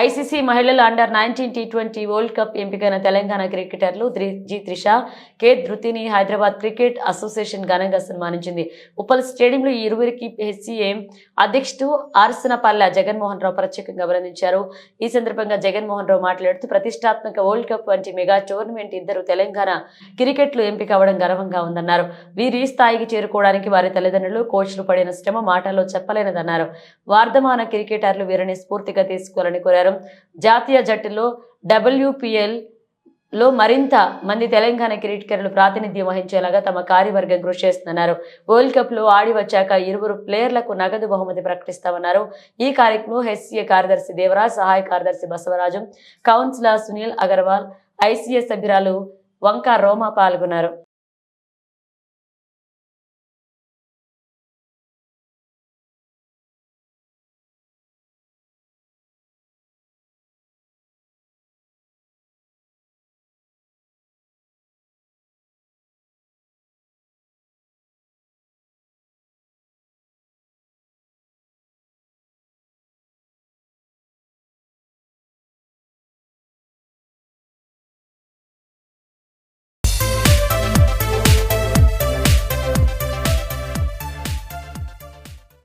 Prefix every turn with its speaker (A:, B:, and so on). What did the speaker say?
A: ICC మహిళల under-19 T20 world cup ఎంపికైన తెలంగాణ క్రికెటర్లు త్రిష, కే ధృతిని హైదరాబాద్ క్రికెట్ అసోసియేషన్ ఘనంగా సన్మానించింది. ఉప్పల్ స్టేడియంలో ఈ ఇరువురికి హెచ్సీఏ అధ్యక్షుడు ఆర్సనపల్లె జగన్మోహన్ రావు ప్రత్యేకంగా అభినందించారు. ఈ సందర్భంగా జగన్మోహన్ రావు మాట్లాడుతూ ప్రతిష్టాత్మక వరల్డ్ కప్ వంటి మెగా టోర్నమెంట్ ఇద్దరు తెలంగాణ క్రికెట్లు ఎంపిక అవ్వడం గర్వంగా ఉందన్నారు. వీరు ఈ స్థాయికి చేరుకోవడానికి వారి తల్లిదండ్రులు, కోచ్లు పడిన శ్రమ మాటల్లో చెప్పలేనిదన్నారు. వర్ధమాన క్రికెటర్లు వీరిని స్ఫూర్తిగా తీసుకోవాలని కోరారు. జాతీయ జట్టులో WPL లో మరింత మంది తెలంగాణ క్రికెటర్లు ప్రాతినిధ్యం వహించేలాగా తమ కార్యవర్గం కృషి చేస్తుందన్నారు. వరల్డ్ కప్ లో ఆడి వచ్చాక ఇరువురు ప్లేయర్లకు నగదు బహుమతి ప్రకటిస్తామన్నారు. ఈ కార్యక్రమంలో హెచ్సీఏ కార్యదర్శి దేవరాజ్, సహాయ కార్యదర్శి బసవరాజం, కౌన్సిలర్ సునీల్ అగర్వాల్, ఐసీఏ సభ్యురాలు వంక రోమా పాల్గొన్నారు.